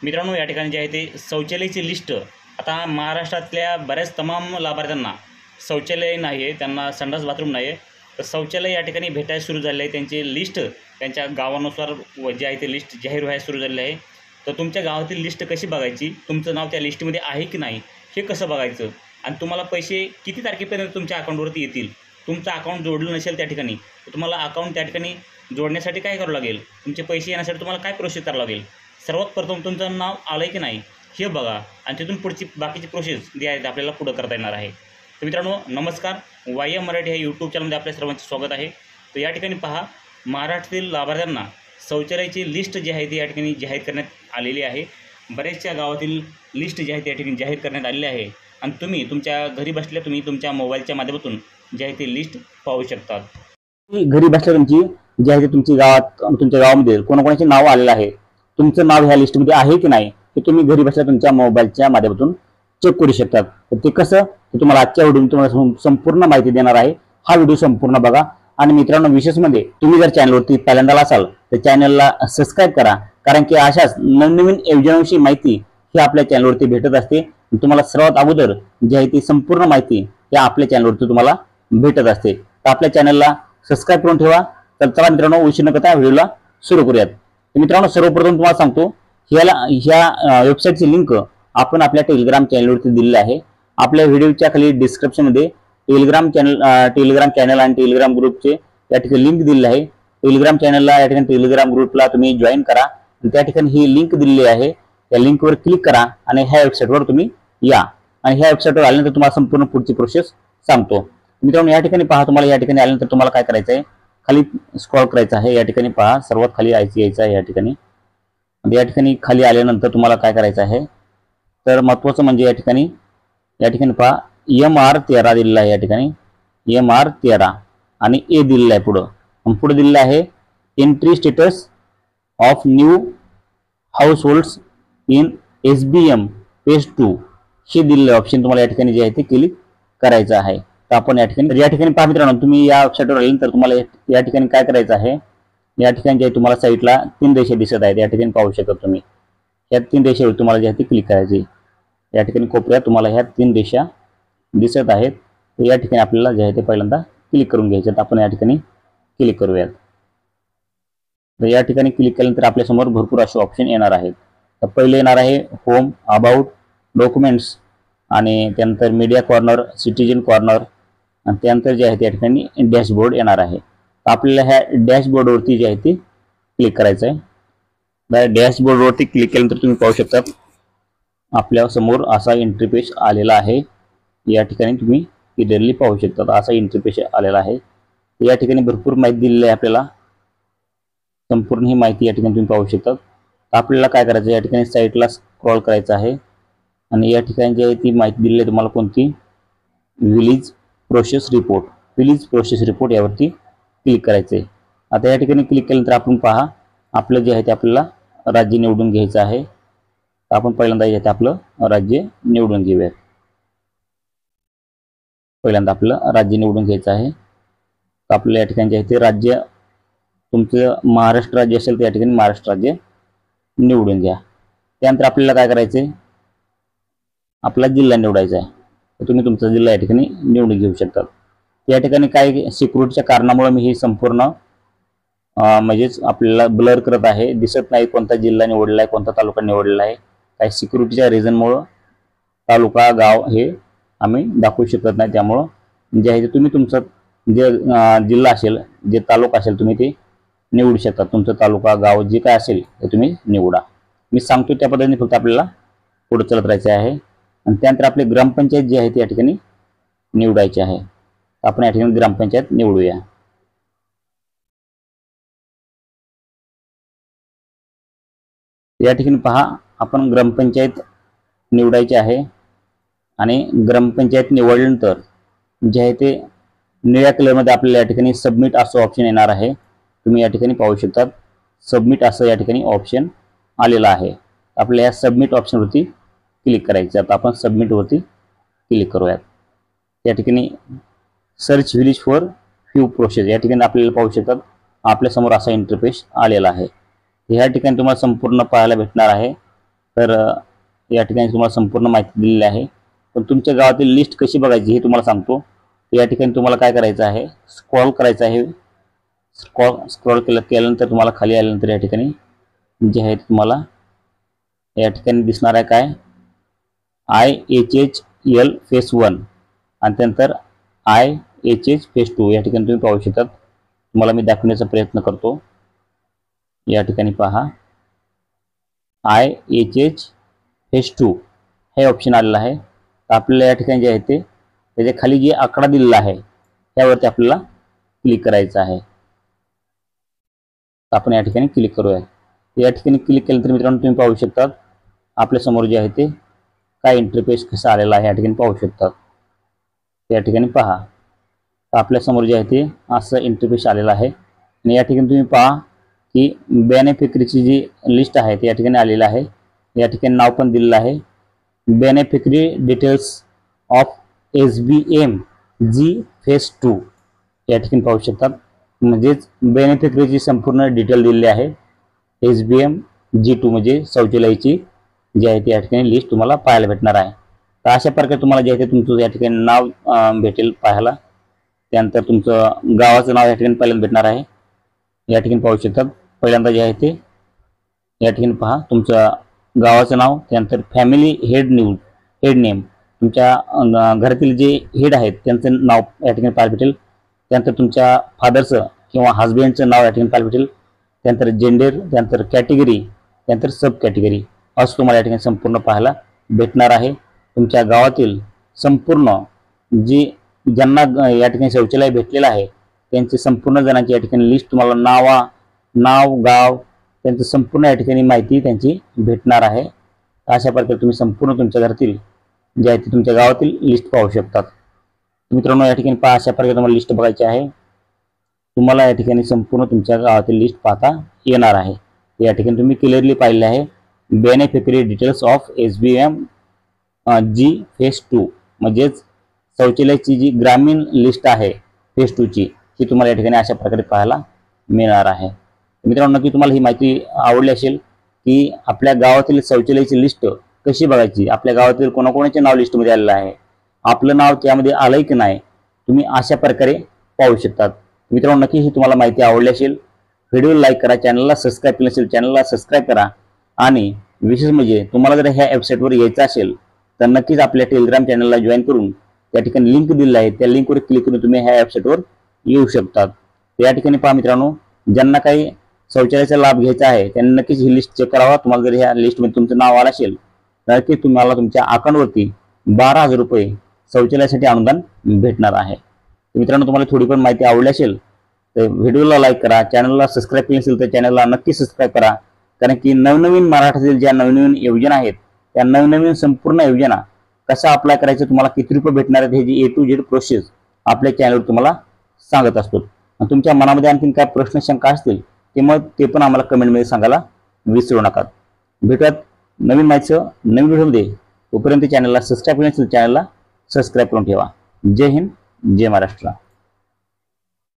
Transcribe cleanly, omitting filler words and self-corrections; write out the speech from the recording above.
मित्रांनो, या ठिकाणी जे आहे ते शौचालयाची लिस्ट आता महाराष्ट्रातल्या बऱ्याच तमाम लाभार्थ्यांना शौचालय नाही आहे, त्यांना संडास बाथरूम नाही आहे, तर शौचालय या ठिकाणी भेटायला सुरू झाले आहे. त्यांची लिस्ट त्यांच्या गावानुसार जे आहे ते लिस्ट जाहीर व्हायला सुरू झालेली आहे. तर तुमच्या गावातील लिस्ट कशी बघायची, तुमचं नाव त्या लिस्टमध्ये आहे की नाही हे कसं बघायचं, आणि तुम्हाला पैसे किती तारखेपर्यंत तुमच्या अकाउंटवरती येतील. तुमचं अकाउंट जोडलं नसेल त्या ठिकाणी तर तुम्हाला अकाउंट त्या ठिकाणी जोडण्यासाठी काय करावं लागेल, तुमचे पैसे येण्यासाठी तुम्हाला काय प्रोसेस करावं लागेल. सर्वात प्रथम तुमचं नाव आलं आहे की नाही हे बघा, आणि तिथून पुढची बाकीची प्रोसेस जी आहे आपल्याला पुढं करता येणार आहे. तर मित्रांनो नमस्कार, YM मराठी ह्या यूट्यूब चॅनलमध्ये आपल्या सर्वांचे स्वागत आहे. तर या ठिकाणी पहा, महाराष्ट्रातील लाभार्थ्यांना शौचालयाची लिस्ट जी आहे ती या ठिकाणी जाहीर करण्यात आलेली आहे. बऱ्याचशा गावातील लिस्ट जी आहे त्या ठिकाणी जाहीर करण्यात आलेली आहे, आणि तुम्ही तुमच्या घरी बसल्या तुम्ही तुमच्या मोबाईलच्या माध्यमातून जी आहे ती लिस्ट पाहू शकतात. घरी बसल्या तुमची जी आहे तुमची तुमच्या गावामध्ये कोणाकोणाचे नाव आलेलं आहे, तुमचं नाव ह्या लिस्टमध्ये आहे की नाही हे तुम्ही घरी बसल्या तुमच्या मोबाईलच्या माध्यमातून चेक करू शकतात. ते कसं ते तुम्हाला आजच्या व्हिडिओ तुम्हाला संपूर्ण माहिती देणार आहे. हा व्हिडिओ संपूर्ण बघा. आणि मित्रांनो, विशेष म्हणजे तुम्ही जर चॅनलवरती पहिल्यांदा असाल तर चॅनलला सबस्क्राईब करा, कारण की अशाच नवनवीन योजनांविषयी माहिती ही आपल्या चॅनलवरती भेटत असते. तुम्हाला सर्वात अगोदर जी आहे ती संपूर्ण माहिती या आपल्या चॅनलवरती तुम्हाला भेटत असते. तर आपल्या चॅनलला सबस्क्राईब करून ठेवा. तर चला मित्रांनो, उशीर न करता व्हिडिओला सुरू करूयात. मित्रांनो, सर्वप्रथम तुम्हाला सांगतो, ह्या वेबसाईटची लिंक आपण आपल्या टेलिग्राम चॅनलवरती दिलेली आहे. आपल्या व्हिडिओच्या खाली डिस्क्रिप्शनमध्ये टेलिग्राम चॅनल आणि टेलिग्राम ग्रुपचे या ठिकाणी लिंक दिलेली आहे. टेलिग्राम चॅनलला या ठिकाणी टेलिग्राम ग्रुपला तुम्ही जॉईन करा. त्या ठिकाणी ही लिंक दिलेली आहे, त्या लिंकवर क्लिक करा आणि ह्या वेबसाईटवर तुम्ही या. आणि ह्या वेबसाईटवर आल्यानंतर तुम्हाला संपूर्ण पुढची प्रोसेस सांगतो. मित्रांनो, या ठिकाणी पहा, तुम्हाला या ठिकाणी आल्यानंतर तुम्हाला काय करायचं आहे, खाली स्क्रॉल करायचं आहे. या ठिकाणी पहा, सर्वात खाली यायचं आहे. या ठिकाणी खाली आल्यानंतर तुम्हाला काय करायचं आहे, तर महत्त्वाचं म्हणजे या ठिकाणी पहा MR13 दिलेला आहे. या ठिकाणी MR13 आणि A दिलेला आहे. पुढे दिलेलं आहे entry status of new house holds in SBM phase 2 हे दिलेलं ऑप्शन तुम्हाला या ठिकाणी जे आहे ते क्लिक करायचं आहे. तर आपण या ठिकाणी पहा मित्रांनो, तुम्ही या वेबसाईटवर आल्यानंतर तुम्हाला या ठिकाणी काय करायचं आहे, या ठिकाणी जे तुम्हाला साईटला 3 देश दिसत आहेत. या ठिकाणी पाहू शकता तुम्ही, या 3 देशावर तुम्हाला जे आहे ते क्लिक करायचे. या ठिकाणी कोपऱ्यात तुम्हाला ह्या 3 देशा दिसत आहेत. तर या ठिकाणी आपल्याला जे आहे ते पहिल्यांदा क्लिक करून घ्यायचे. आपण या ठिकाणी क्लिक करूयात. तर या ठिकाणी क्लिक केल्यानंतर आपल्यासमोर भरपूर असे ऑप्शन येणार आहेत. तर पहिले येणार आहे होम, अबाउट, डॉक्युमेंट्स, आणि त्यानंतर मीडिया कॉर्नर, सिटीजन कॉर्नर, आणि त्यानंतर जे आहे त्या ठिकाणी डॅशबोर्ड येणार आहे. तर आपल्याला ह्या डॅशबोर्डवरती जे आहे ते क्लिक करायचं आहे. डॅशबोर्डवरती क्लिक केल्यानंतर तुम्ही पाहू शकता आपल्या समोर असा इंटरफेस आलेला आहे. या ठिकाणी तुम्ही क्लिअरली पाहू शकता असा इंटरफेस आलेला आहे. या ठिकाणी भरपूर माहिती दिलेली आहे आपल्याला, संपूर्ण ही माहिती या ठिकाणी तुम्ही पाहू शकता. आपल्याला काय करायचं, या ठिकाणी साईटला स्क्रॉल करायचं आहे, आणि या ठिकाणी जी आहे ती माहिती दिलेली आहे तुम्हाला कोणती, विलेज प्रोसेस रिपोर्ट यावरती क्लिक करायचं आहे. आता या ठिकाणी क्लिक केल्यानंतर आपण पहा, आपलं जे आहे ते आपल्याला राज्य निवडून घ्यायचं आहे. आपण पहिल्यांदा येथे आपलं राज्य निवडून घेऊया. तर आपल्याला या ठिकाणी जे आहे ते राज्य, तुमचं महाराष्ट्र राज्य असेल तर या ठिकाणी महाराष्ट्र राज्य निवडून घ्या. त्यानंतर आपल्याला काय करायचंय, आपला जिल्हा निवडायचा आहे. तर तुम्ही तुमचा जिल्हा या ठिकाणी निवडून घेऊ शकता. या ठिकाणी काही सिक्युरिटीच्या कारणामुळे मी ही संपूर्ण म्हणजेच आपल्याला ब्लर करत आहे, दिसत नाही कोणता जिल्हा निवडलेला आहे, कोणता तालुका निवडलेला आहे. काही सिक्युरिटीच्या रिझनमुळं तालुका, गाव हे आम्ही दाखवू शकत नाही. त्यामुळं जे आहे तुम्ही तुमचं जे जिल्हा असेल, जे तालुका असेल, तुम्ही ते निवडू शकता. तुमचं तालुका, गाव जे काय असेल ते तुम्ही निवडा. मी सांगतो त्या पद्धतीने फक्त आपल्याला पुढे चालत राहायचं आहे. आणि त्यानंतर आपली ग्रामपंचायत जी आहे ती या ठिकाणी निवडायची आहे. आपण या ठिकाणी ग्रामपंचायत निवडूया. या ठिकाणी पहा, आपण ग्रामपंचायत निवडायची आहे. आणि ग्रामपंचायत निवडल्यानंतर जे आहे ते निळ्या कलरमध्ये आपल्याला या ठिकाणी सबमिट असं ऑप्शन येणार आहे. तुम्ही या ठिकाणी पाहू शकता, सबमिट असं या ठिकाणी ऑप्शन आलेलं आहे. आपल्या या सबमिट ऑप्शनवरती क्लिक करायचं. आता आपण सबमिटवरती क्लिक करूयात. या ठिकाणी search village for few process या ठिकाणी आपल्याला पाहू शकतात आपल्यासमोर असा इंटरफेस आलेला आहे. या ठिकाणी तुम्हाला संपूर्ण पाहायला भेटणार आहे. तर या ठिकाणी तुम्हाला संपूर्ण माहिती दिलेली आहे. पण तुमच्या गावातील लिस्ट कशी बघायची हे तुम्हाला सांगतो. या ठिकाणी तुम्हाला काय करायचं आहे, स्क्रॉल करायचं आहे. स्क्रॉल केल्यानंतर तुम्हाला खाली आल्यानंतर या ठिकाणी जे आहे तुम्हाला या ठिकाणी दिसणार आहे काय, IHHL फेस 1 आणि त्यानंतर IHH फेस 2 या ठिकाणी तुम्ही पाहू शकता. तुम्हाला मी दाखवण्याचा प्रयत्न करतो. या ठिकाणी पहा IHH फेस 2 हे ऑप्शन आलेलं आहे. आपल्याला या ठिकाणी जे आहे ते त्याच्या खाली जे आकडा दिलेला आहे त्यावरती आपल्याला क्लिक करायचं आहे. आपण या ठिकाणी क्लिक करूया. या ठिकाणी क्लिक केल्यानंतर मित्रांनो तुम्ही पाहू शकता आपल्यासमोर जे आहे ते काय इंटरफेस कसा आलेला आहे या ठिकाणी पाहू शकतात. या ठिकाणी पहा आपल्यासमोर जे आहे ते असं इंटरफेस आलेलं आहे. आणि या ठिकाणी तुम्ही पहा की बेनिफिशरीची जी लिस्ट आहे ते या ठिकाणी आलेलं आहे. या ठिकाणी नाव पण दिलेलं आहे, beneficiary details of SBMG face 2 या ठिकाणी पाहू शकतात. म्हणजेच बेनिफिशरीची संपूर्ण डिटेल दिलेली आहे. SBMG2 म्हणजे शौचालयाची जी आहे ती या ठिकाणी लिस्ट तुम्हाला पाहायला भेटणार आहे. तर अशा प्रकारे तुम्हाला जे आहे ते तुमचं या ठिकाणी नाव भेटेल पाहायला. त्यानंतर तुमचं गावाचं नाव या ठिकाणी पहिल्यांदा भेटणार आहे. या ठिकाणी पाहू शकतात पहिल्यांदा जे आहे ते या ठिकाणी पहा तुमचं गावाचं नाव, त्यानंतर फॅमिली हेड नेम तुमच्या घरातील जे हेड आहेत त्यांचं नाव या ठिकाणी पाहायला भेटेल. त्यानंतर तुमच्या फादरचं किंवा हजबंडचं नाव या ठिकाणी पाहायला भेटेल. त्यानंतर जेंडर, त्यानंतर कॅटेगरी, त्यानंतर सब कॅटेगरी असं तुम्हाला या ठिकाणी संपूर्ण पाहायला भेटणार आहे. तुमच्या गावातील संपूर्ण ज्यांना या ठिकाणी शौचालय भेटलेलं आहे त्यांचे संपूर्ण जणांची या ठिकाणी लिस्ट तुम्हाला नाव गाव त्यांचं संपूर्ण या ठिकाणी माहिती त्यांची भेटणार आहे. अशा प्रकारे तुम्ही संपूर्ण तुमच्या घरातील जे आहे ते तुमच्या गावातील लिस्ट पाहू शकतात. मित्रांनो या ठिकाणी पहा अशा प्रकारे तुम्हाला लिस्ट बघायची आहे. तुम्हाला या ठिकाणी संपूर्ण तुमच्या गावातील लिस्ट पाहता येणार आहे. या ठिकाणी तुम्ही क्लिअरली पाहिले आहे beneficiary details of SBMG face 2 म्हणजेच शौचालयाची जी ग्रामीण लिस्ट आहे फेस 2 ची ही तुम्हाला या ठिकाणी अशा प्रकारे पाहायला मिळणार आहे. मित्रांनो नक्की तुम्हाला ही माहिती आवडली असेल की आपल्या गावातील शौचालयाची लिस्ट कशी बघायची, आपल्या गावातील कोणाकोणाचे नाव लिस्टमध्ये आलेलं आहे, आपलं नाव त्यामध्ये आलंय की नाही, तुम्ही अशा प्रकारे पाहू शकतात. मित्रांनो नक्की ही तुम्हाला माहिती आवडली असेल. व्हिडिओ लाईक करा, चॅनलला सबस्क्राईब केलं असेल चॅनलला सबस्क्राईब करा. आणि विशेष म्हणजे तुम्हाला जर ह्या वेबसाईटवर यायचं असेल तर नक्कीच आपल्या टेलिग्राम चॅनलला जॉईन करून त्या ठिकाणी लिंक दिलेली आहे त्या लिंकवर क्लिक करून तुम्ही ह्या वेबसाईटवर येऊ शकतात. या ठिकाणी पहा मित्रांनो ज्यांना काही शौचालयाचा लाभ घ्यायचा आहे त्यांनी नक्कीच ही लिस्ट चेक करावा. तुम्हाला जर ह्या लिस्टमध्ये तुमचं नाव आलं असेल तर नक्कीच तुम्हाला तुमच्या अकाउंटवरती 12,000 रुपये शौचालयासाठी अनुदान भेटणार आहे. मित्रांनो तुम्हाला थोडी पण माहिती आवडली असेल तर व्हिडिओला लाईक करा, चॅनलला सबस्क्राईब केलं असेल तर चॅनलला नक्की सबस्क्राईब करा. कारण की नवनवीन मराठीतील ज्या नवनवीन योजना आहेत त्या नवनवीन संपूर्ण योजना कशा अप्लाय करायचं, तुम्हाला किती रुपये भेटणार आहेत, हे जी A to Z प्रोसेस आपल्या चॅनलवर तुम्हाला सांगत असतो. तुमच्या मनामध्ये आणखीन काय प्रश्न शंका असतील ते पण आम्हाला कमेंटमध्ये सांगायला विसरू नका. भेटूयात नवीन माहितीसह नवीन व्हिडिओमध्ये. तोपर्यंत चॅनलला सबस्क्राईब केलं असेल चॅनलला सबस्क्राईब करून ठेवा. जय हिंद, जय महाराष्ट्र.